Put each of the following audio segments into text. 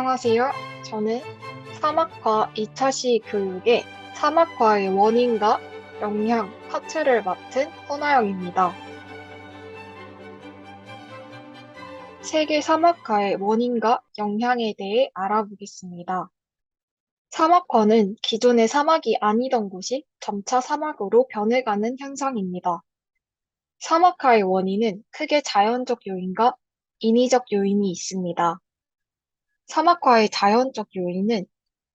안녕하세요. 저는 사막과 2차시 교육의 사막과의 원인과 영향 파트를 맡은 허나영입니다. 세계 사막화의 원인과 영향에 대해 알아보겠습니다. 사막화는 기존의 사막이 아니던 곳이 점차 사막으로 변해가는 현상입니다. 사막화의 원인은 크게 자연적 요인과 인위적 요인이 있습니다. 사막화의 자연적 요인은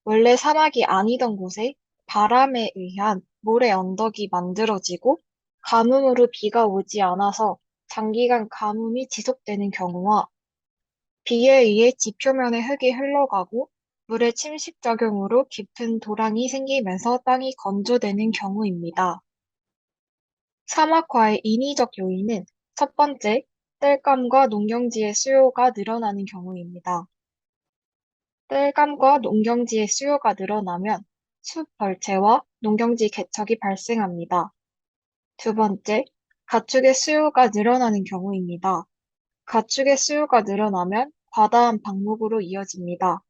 원래 사막이 아니던 곳에 바람에 의한 모래 언덕이 만들어지고 가뭄으로 비가 오지 않아서 장기간 가뭄이 지속되는 경우와 비에 의해 지표면의 흙이 흘러가고 물의 침식 작용으로 깊은 도랑이 생기면서 땅이 건조되는 경우입니다. 사막화의 인위적 요인은 첫 번째, 땔감과 농경지의 수요가 늘어나는 경우입니다. 땔감과 농경지의 수요가 늘어나면 숲 벌채와 농경지 개척이 발생합니다. 두 번째, 가축의 수요가 늘어나는 경우입니다. 가축의 수요가 늘어나면 과다한 방목으로 이어집니다.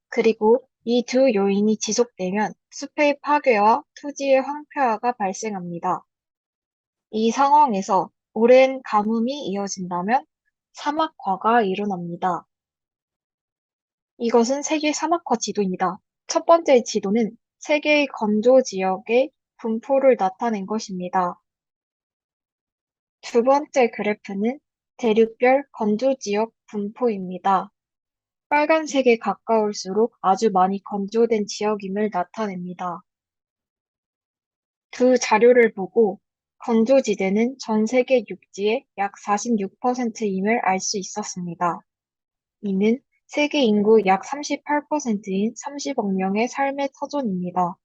그리고 이 두 요인이 지속되면 숲의 파괴와 토지의 황폐화가 발생합니다. 이 상황에서 오랜 가뭄이 이어진다면 사막화가 일어납니다. 이것은 세계 사막화 지도입니다. 첫 번째 지도는 세계의 건조 지역의 분포를 나타낸 것입니다. 두 번째 그래프는 대륙별 건조 지역 분포입니다. 빨간색에 가까울수록 아주 많이 건조된 지역임을 나타냅니다. 두 자료를 보고 건조지대는 전 세계 육지의 약 46%임을 알 수 있었습니다. 이는 세계 인구 약 38%인 30억 명의 삶의 터전입니다.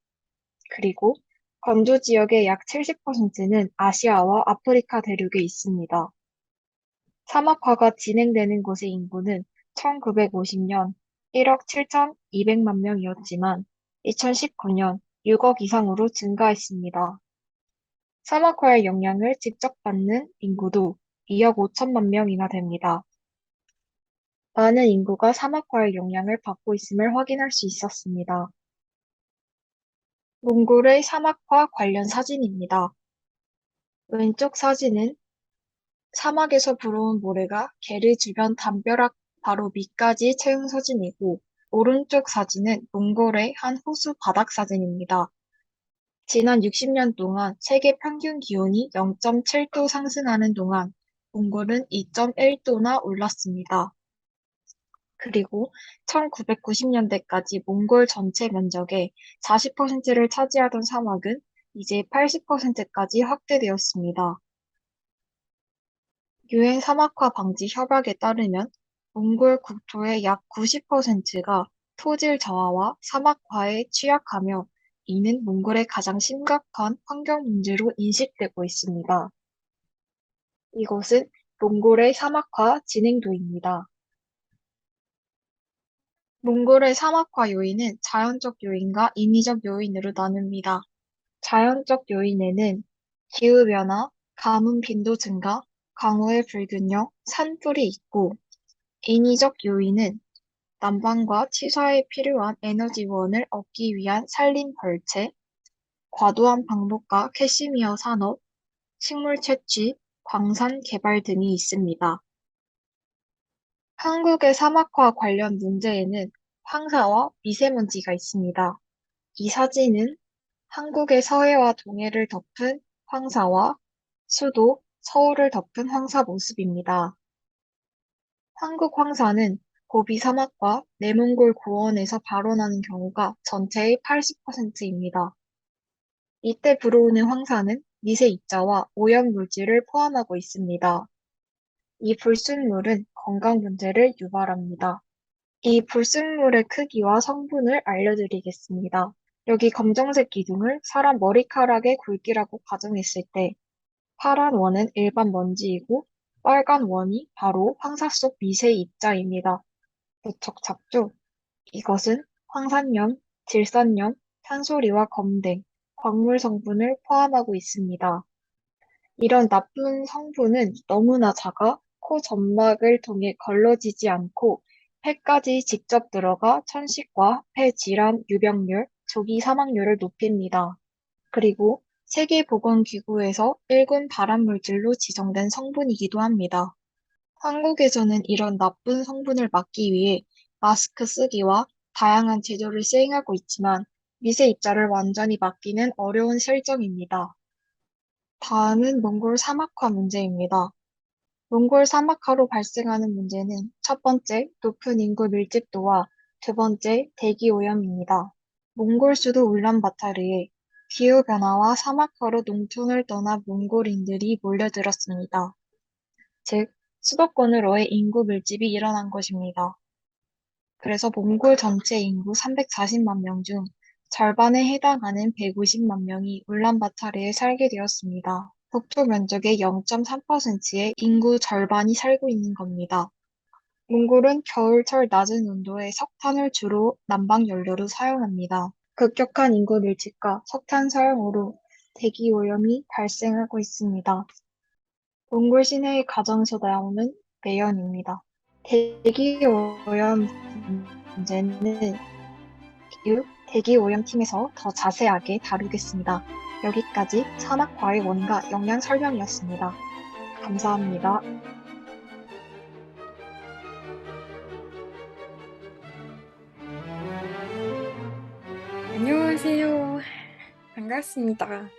그리고 건조 지역의 약 70%는 아시아와 아프리카 대륙에 있습니다. 사막화가 진행되는 곳의 인구는 1950년 1억 7,200만 명이었지만 2019년 6억 이상으로 증가했습니다. 사막화의 영향을 직접 받는 인구도 2억 5천만 명이나 됩니다. 많은 인구가 사막화의 영향을 받고 있음을 확인할 수 있었습니다. 몽골의 사막화 관련 사진입니다. 왼쪽 사진은 사막에서 불어온 모래가 게르 주변 담벼락 바로 밑까지 채운 사진이고, 오른쪽 사진은 몽골의 한 호수 바닥 사진입니다. 지난 60년 동안 세계 평균 기온이 0.7도 상승하는 동안 몽골은 2.1도나 올랐습니다. 그리고 1990년대까지 몽골 전체 면적의 40%를 차지하던 사막은 이제 80%까지 확대되었습니다. 유엔 사막화 방지 협약에 따르면 몽골 국토의 약 90%가 토질 저하와 사막화에 취약하며 이는 몽골의 가장 심각한 환경 문제로 인식되고 있습니다. 이것은 몽골의 사막화 진행도입니다. 몽골의 사막화 요인은 자연적 요인과 인위적 요인으로 나눕니다. 자연적 요인에는 기후변화, 가뭄 빈도 증가, 강우의 불균형, 산불이 있고, 인위적 요인은 난방과 치사에 필요한 에너지원을 얻기 위한 산림 벌채, 과도한 방목과 캐시미어 산업, 식물 채취, 광산 개발 등이 있습니다. 한국의 사막화 관련 문제에는 황사와 미세먼지가 있습니다. 이 사진은 한국의 서해와 동해를 덮은 황사와 수도, 서울을 덮은 황사 모습입니다. 한국 황사는 고비 사막과 내몽골 고원에서 발원하는 경우가 전체의 80%입니다. 이때 불어오는 황사는 미세 입자와 오염물질을 포함하고 있습니다. 이 불순물은 건강 문제를 유발합니다. 이 불순물의 크기와 성분을 알려드리겠습니다. 여기 검정색 기둥을 사람 머리카락의 굵기라고 가정했을 때 파란 원은 일반 먼지이고 빨간 원이 바로 황사 속 미세 입자입니다. 무척 작죠? 이것은 황산염, 질산염, 탄소리와 검 등 광물 성분을 포함하고 있습니다. 이런 나쁜 성분은 너무나 작아 코 점막을 통해 걸러지지 않고 폐까지 직접 들어가 천식과 폐 질환 유병률, 조기 사망률을 높입니다. 그리고 세계보건기구에서 1군 발암물질로 지정된 성분이기도 합니다. 한국에서는 이런 나쁜 성분을 막기 위해 마스크 쓰기와 다양한 제조를 시행하고 있지만 미세 입자를 완전히 막기는 어려운 실정입니다. 다음은 몽골 사막화 문제입니다. 몽골 사막화로 발생하는 문제는 첫 번째, 높은 인구 밀집도와 두 번째, 대기 오염입니다. 몽골 수도 울란바타르에 기후변화와 사막화로 농촌을 떠나 몽골인들이 몰려들었습니다. 즉, 수도권으로의 인구 밀집이 일어난 것입니다. 그래서 몽골 전체 인구 340만 명 중 절반에 해당하는 150만 명이 울란바타르에 살게 되었습니다. 국토 면적의 0.3%의 인구 절반이 살고 있는 겁니다. 몽골은 겨울철 낮은 온도에 석탄을 주로 난방 연료로 사용합니다. 급격한 인구 밀집과 석탄 사용으로 대기 오염이 발생하고 있습니다. 몽골 시내의 가정에서 나오는 매연입니다. 대기 오염 문제는 대기 오염 팀에서 더 자세하게 다루겠습니다. 여기까지 산악과의 원인과 영향 설명이었습니다. 감사합니다. 안녕하세요. 반갑습니다.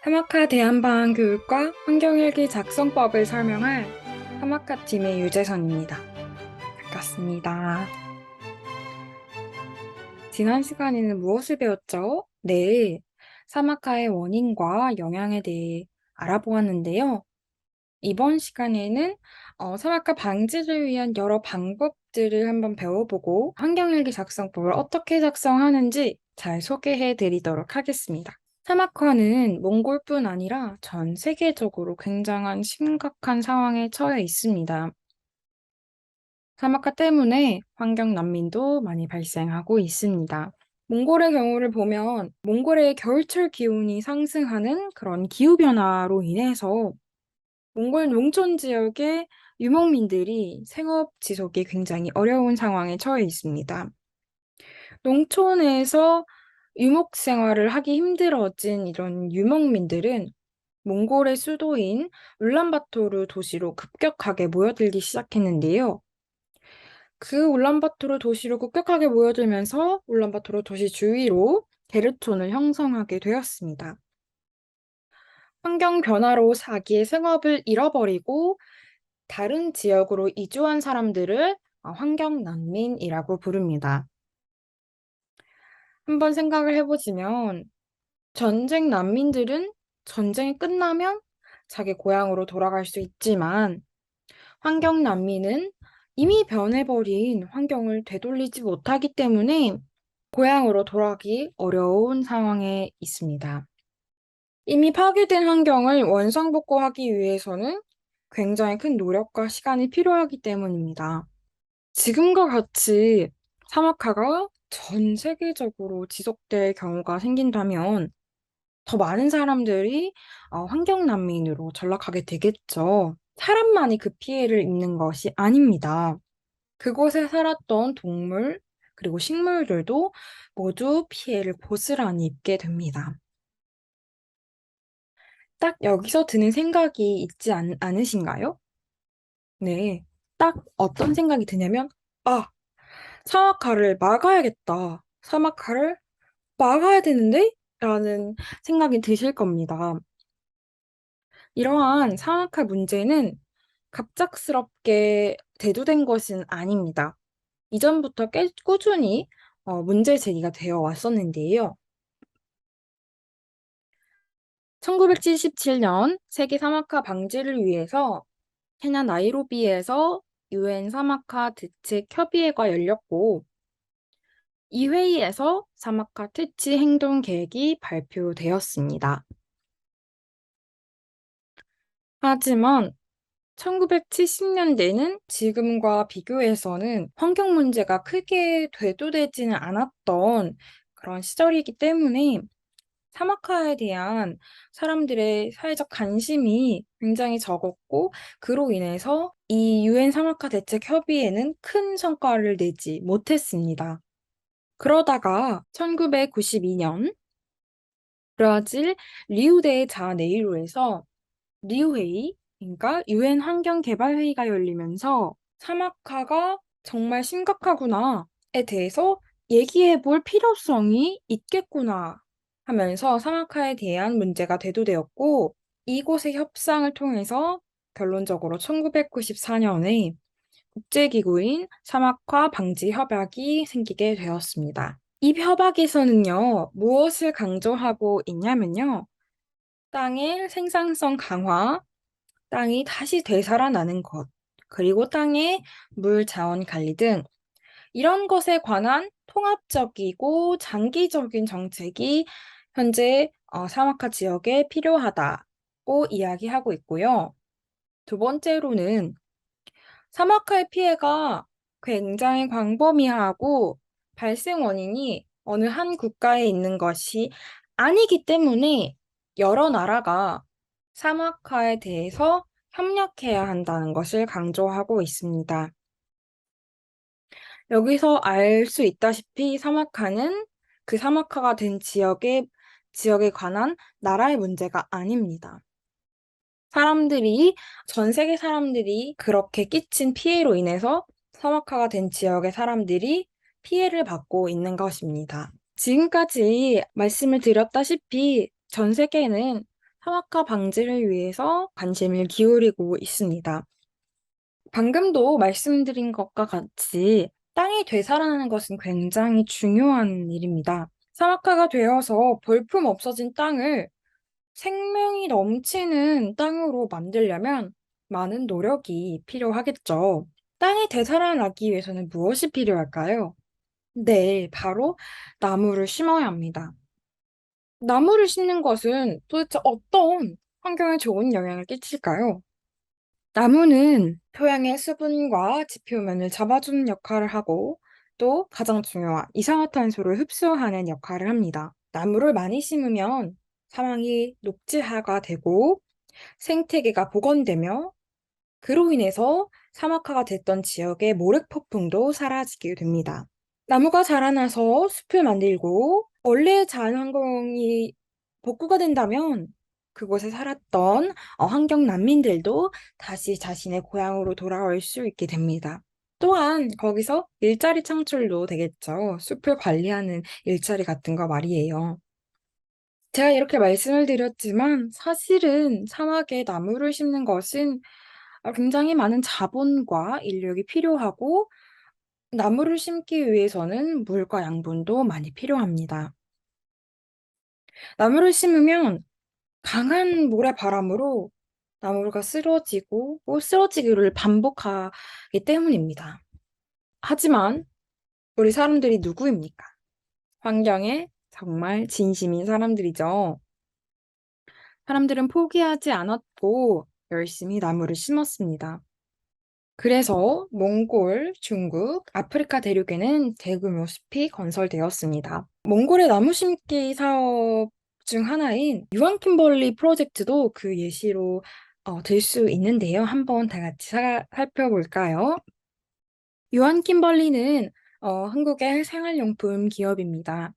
사막화 대한방학 교육과 환경일기 작성법을 설명할 사막화 팀의 유재선입니다. 반갑습니다. 지난 시간에는 무엇을 배웠죠? 네, 사막화의 원인과 영향에 대해 알아보았는데요. 이번 시간에는 사막화 방지를 위한 여러 방법들을 한번 배워보고 환경일기 작성법을 어떻게 작성하는지 잘 소개해 드리도록 하겠습니다. 사막화는 몽골뿐 아니라 전 세계적으로 굉장한 심각한 상황에 처해 있습니다. 사막화 때문에 환경 난민도 많이 발생하고 있습니다. 몽골의 경우를 보면 몽골의 겨울철 기온이 상승하는 그런 기후변화로 인해서 몽골 농촌 지역의 유목민들이 생업 지속이 굉장히 어려운 상황에 처해 있습니다. 농촌에서 유목 생활을 하기 힘들어진 이런 유목민들은 몽골의 수도인 울란바토르 도시로 급격하게 모여들기 시작했는데요. 그 울란바토르 도시로 급격하게 모여들면서 울란바토르 도시 주위로 게르촌을 형성하게 되었습니다. 환경 변화로 자기의 생업을 잃어버리고 다른 지역으로 이주한 사람들을 환경 난민이라고 부릅니다. 한번 생각을 해보시면 전쟁 난민들은 전쟁이 끝나면 자기 고향으로 돌아갈 수 있지만 환경 난민은 이미 변해버린 환경을 되돌리지 못하기 때문에 고향으로 돌아가기 어려운 상황에 있습니다. 이미 파괴된 환경을 원상복구하기 위해서는 굉장히 큰 노력과 시간이 필요하기 때문입니다. 지금과 같이 사막화가 전 세계적으로 지속될 경우가 생긴다면 더 많은 사람들이 환경 난민으로 전락하게 되겠죠. 사람만이 그 피해를 입는 것이 아닙니다. 그곳에 살았던 동물, 그리고 식물들도 모두 피해를 고스란히 입게 됩니다. 딱 여기서 드는 생각이 있지 않으신가요? 네. 딱 어떤 생각이 드냐면, 사막화를 막아야겠다. 사막화를 막아야 되는데? 라는 생각이 드실 겁니다. 이러한 사막화 문제는 갑작스럽게 대두된 것은 아닙니다. 이전부터 꾸준히 문제 제기가 되어 왔었는데요. 1977년 세계 사막화 방지를 위해서 케냐 나이로비에서 유엔 사막화 대책 협의회가 열렸고 이 회의에서 사막화 퇴치 행동 계획이 발표되었습니다. 하지만 1970년대는 지금과 비교해서는 환경 문제가 크게 대두되지는 않았던 그런 시절이기 때문에 사막화에 대한 사람들의 사회적 관심이 굉장히 적었고, 그로 인해서 이 유엔 사막화 대책 협의회는 큰 성과를 내지 못했습니다. 그러다가 1992년 브라질 리우데자네이루에서 리우회의, 그러니까 유엔 환경개발회의가 열리면서 사막화가 정말 심각하구나에 대해서 얘기해 볼 필요성이 있겠구나 하면서 사막화에 대한 문제가 대두되었고, 이곳의 협상을 통해서 결론적으로 1994년에 국제기구인 사막화 방지 협약이 생기게 되었습니다. 이 협약에서는요, 무엇을 강조하고 있냐면요, 땅의 생산성 강화, 땅이 다시 되살아나는 것, 그리고 땅의 물 자원 관리 등 이런 것에 관한 통합적이고 장기적인 정책이 현재 사막화 지역에 필요하다고 이야기하고 있고요. 두 번째로는 사막화의 피해가 굉장히 광범위하고 발생 원인이 어느 한 국가에 있는 것이 아니기 때문에 여러 나라가 사막화에 대해서 협력해야 한다는 것을 강조하고 있습니다. 여기서 알 수 있다시피 사막화는 그 사막화가 된 지역에 관한 나라의 문제가 아닙니다. 사람들이, 전 세계 사람들이 그렇게 끼친 피해로 인해서 사막화가 된 지역의 사람들이 피해를 받고 있는 것입니다. 지금까지 말씀을 드렸다시피 전 세계는 사막화 방지를 위해서 관심을 기울이고 있습니다. 방금도 말씀드린 것과 같이 땅이 되살아나는 것은 굉장히 중요한 일입니다. 사막화가 되어서 볼품 없어진 땅을 생명이 넘치는 땅으로 만들려면 많은 노력이 필요하겠죠. 땅이 되살아나기 위해서는 무엇이 필요할까요? 네, 바로 나무를 심어야 합니다. 나무를 심는 것은 도대체 어떤 환경에 좋은 영향을 끼칠까요? 나무는 토양의 수분과 지표면을 잡아주는 역할을 하고 또 가장 중요한 이산화탄소를 흡수하는 역할을 합니다. 나무를 많이 심으면 사망이 녹지화가 되고 생태계가 복원되며 그로 인해서 사막화가 됐던 지역의 모래폭풍도 사라지게 됩니다. 나무가 자라나서 숲을 만들고 원래의 자연 환경이 복구가 된다면 그곳에 살았던 환경 난민들도 다시 자신의 고향으로 돌아올 수 있게 됩니다. 또한 거기서 일자리 창출도 되겠죠. 숲을 관리하는 일자리 같은 거 말이에요. 제가 이렇게 말씀을 드렸지만 사실은 사막에 나무를 심는 것은 굉장히 많은 자본과 인력이 필요하고 나무를 심기 위해서는 물과 양분도 많이 필요합니다. 나무를 심으면 강한 모래바람으로 나무가 쓰러지고 또 쓰러지기를 반복하기 때문입니다. 하지만 우리 사람들이 누구입니까? 환경에 정말 진심인 사람들이죠. 사람들은 포기하지 않았고 열심히 나무를 심었습니다. 그래서 몽골, 중국, 아프리카 대륙에는 대규모 숲이 건설되었습니다. 몽골의 나무 심기 사업 중 하나인 유안킴벌리 프로젝트도 그 예시로 들 수 있는데요. 한번 다 같이 살펴볼까요? 유안킴벌리는 한국의 생활용품 기업입니다.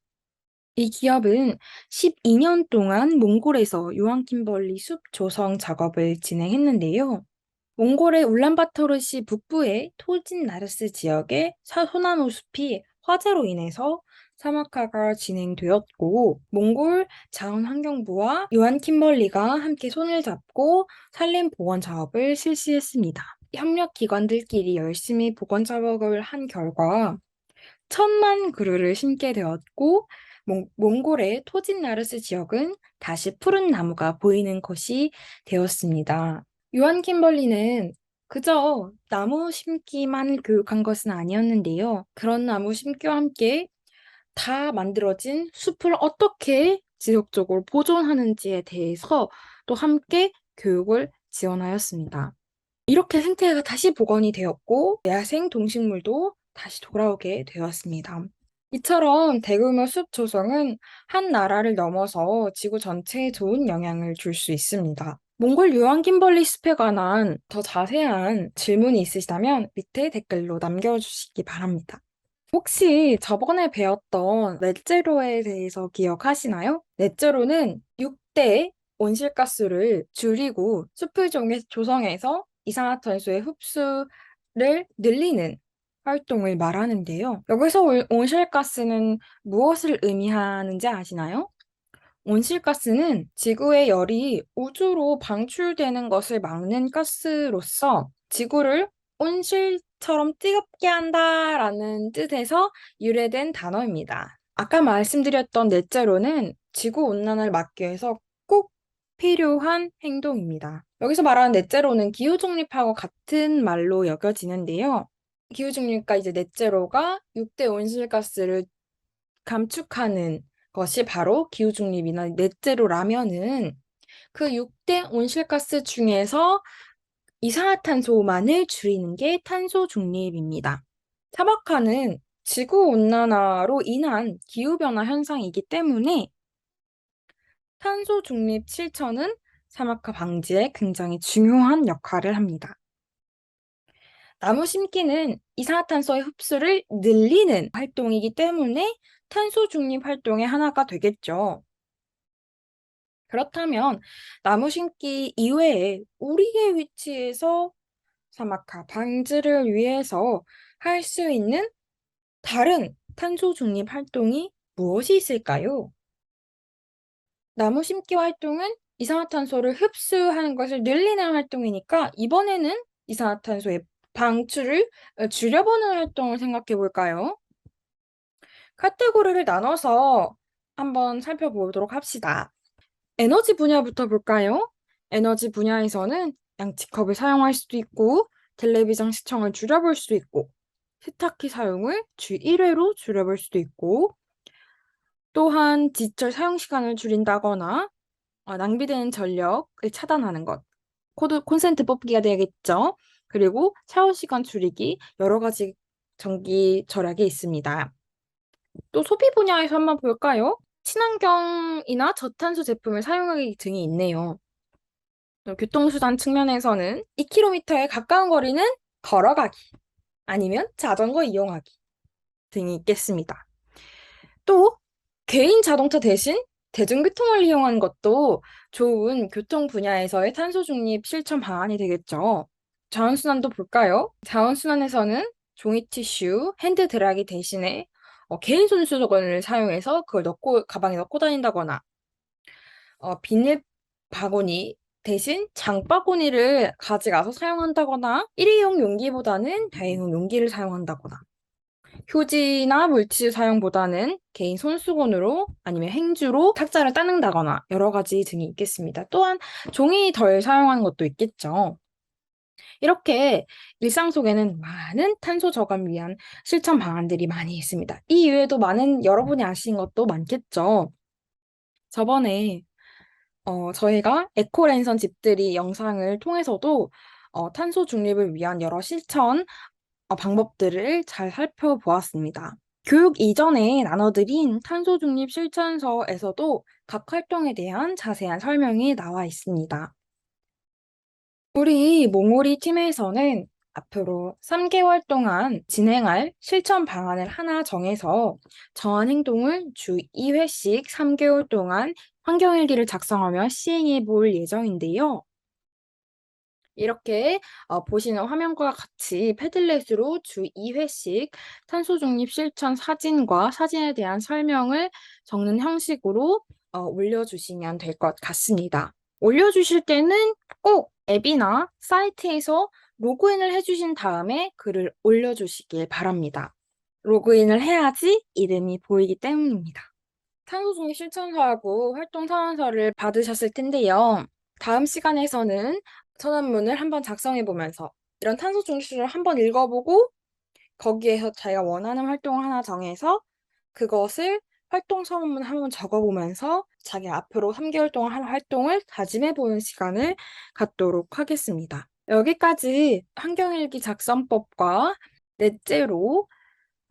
이 기업은 12년 동안 몽골에서 유안킴벌리 숲 조성 작업을 진행했는데요. 몽골의 울란바토르시 북부의 토진 나르스 지역의 소나무 숲이 화재로 인해서 사막화가 진행되었고, 몽골 자원환경부와 유한 킴벌리가 함께 손을 잡고 산림 보건 작업을 실시했습니다. 협력 기관들끼리 열심히 보건 작업을 한 결과 1,000만 그루를 심게 되었고, 몽골의 토진 나르스 지역은 다시 푸른 나무가 보이는 곳이 되었습니다. 요한 킴벌리는 그저 나무 심기만 교육한 것은 아니었는데요. 그런 나무 심기와 함께 다 만들어진 숲을 어떻게 지속적으로 보존하는지에 대해서 또 함께 교육을 지원하였습니다. 이렇게 생태계가 다시 복원이 되었고 야생 동식물도 다시 돌아오게 되었습니다. 이처럼 대규모 숲 조성은 한 나라를 넘어서 지구 전체에 좋은 영향을 줄 수 있습니다. 몽골 유황김벌리 숲에 관한 더 자세한 질문이 있으시다면 밑에 댓글로 남겨주시기 바랍니다. 혹시 저번에 배웠던 넷제로에 대해서 기억하시나요? 넷제로는 6대 온실가스를 줄이고 숲을 조성해서 이산화탄소의 흡수를 늘리는 활동을 말하는데요. 여기서 온실가스는 무엇을 의미하는지 아시나요? 온실가스는 지구의 열이 우주로 방출되는 것을 막는 가스로서 지구를 온실처럼 뜨겁게 한다라는 뜻에서 유래된 단어입니다. 아까 말씀드렸던 넷제로는 지구 온난화를 막기 위해서 꼭 필요한 행동입니다. 여기서 말하는 넷제로는 기후중립하고 같은 말로 여겨지는데요. 기후중립과 이제 넷제로가 6대 온실가스를 감축하는 것이 바로 기후중립이나 넷제로라면은 그 6대 온실가스 중에서 이산화탄소만을 줄이는 게 탄소중립입니다. 사막화는 지구온난화로 인한 기후변화 현상이기 때문에 탄소중립 실천은 사막화 방지에 굉장히 중요한 역할을 합니다. 나무 심기는 이산화탄소의 흡수를 늘리는 활동이기 때문에 탄소 중립 활동의 하나가 되겠죠. 그렇다면 나무 심기 이외에 우리의 위치에서 사막화 방지를 위해서 할 수 있는 다른 탄소 중립 활동이 무엇이 있을까요? 나무 심기 활동은 이산화탄소를 흡수하는 것을 늘리는 활동이니까 이번에는 이산화탄소의 방출을 줄여보는 활동을 생각해 볼까요? 카테고리를 나눠서 한번 살펴보도록 합시다. 에너지 분야부터 볼까요? 에너지 분야에서는 양치컵을 사용할 수도 있고, 텔레비전 시청을 줄여볼 수도 있고, 세탁기 사용을 주 1회로 줄여볼 수도 있고, 또한 디지털 사용 시간을 줄인다거나, 낭비되는 전력을 차단하는 것, 콘센트 뽑기가 되겠죠. 그리고 샤워 시간 줄이기, 여러 가지 전기 절약이 있습니다. 또 소비 분야에서 한번 볼까요? 친환경이나 저탄소 제품을 사용하기 등이 있네요. 또 교통수단 측면에서는 2km에 가까운 거리는 걸어가기, 아니면 자전거 이용하기 등이 있겠습니다. 또 개인 자동차 대신 대중교통을 이용하는 것도 좋은 교통 분야에서의 탄소 중립 실천 방안이 되겠죠. 자원순환도 볼까요? 자원순환에서는 종이 티슈, 핸드 드라이기 대신에 개인 손수건을 사용해서 그걸 가방에 넣고 다닌다거나 비닐 바구니 대신 장바구니를 가져가서 사용한다거나 일회용 용기보다는 다회용 용기를 사용한다거나 휴지나 물티슈 사용보다는 개인 손수건으로 아니면 행주로 탁자를 따는다거나 여러 가지 등이 있겠습니다. 또한 종이 덜 사용하는 것도 있겠죠. 이렇게 일상 속에는 많은 탄소 저감 위한 실천 방안들이 많이 있습니다. 이 이외에도 많은 여러분이 아시는 것도 많겠죠. 저번에 저희가 에코랜선 집들이 영상을 통해서도 탄소 중립을 위한 여러 실천 방법들을 잘 살펴보았습니다. 교육 이전에 나눠드린 탄소 중립 실천서에서도 각 활동에 대한 자세한 설명이 나와 있습니다. 우리 몽골이 팀에서는 앞으로 3개월 동안 진행할 실천 방안을 하나 정해서 정한 행동을 주 2회씩 3개월 동안 환경일기를 작성하며 시행해 볼 예정인데요. 이렇게 보시는 화면과 같이 패들렛으로 주 2회씩 탄소 중립 실천 사진과 사진에 대한 설명을 적는 형식으로 올려주시면 될 것 같습니다. 올려주실 때는 꼭 앱이나 사이트에서 로그인을 해주신 다음에 글을 올려주시길 바랍니다. 로그인을 해야지 이름이 보이기 때문입니다. 탄소 중립 실천서하고 활동 선언서를 받으셨을 텐데요. 다음 시간에서는 선언문을 한번 작성해 보면서 이런 탄소 중립을 한번 읽어보고 거기에서 자기가 원하는 활동을 하나 정해서 그것을 활동 선언문 한번 적어보면서 자기 앞으로 3개월 동안 할 활동을 다짐해 보는 시간을 갖도록 하겠습니다. 여기까지 환경일기 작성법과 넷째로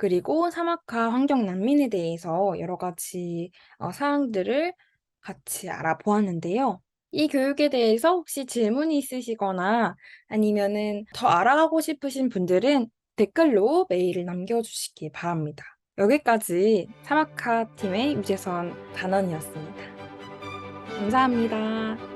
그리고 사막화 환경 난민에 대해서 여러 가지 사항들을 같이 알아보았는데요. 이 교육에 대해서 혹시 질문이 있으시거나 아니면은 더 알아가고 싶으신 분들은 댓글로 메일을 남겨주시기 바랍니다. 여기까지 사막화 팀의 유재선 단원이었습니다. 감사합니다.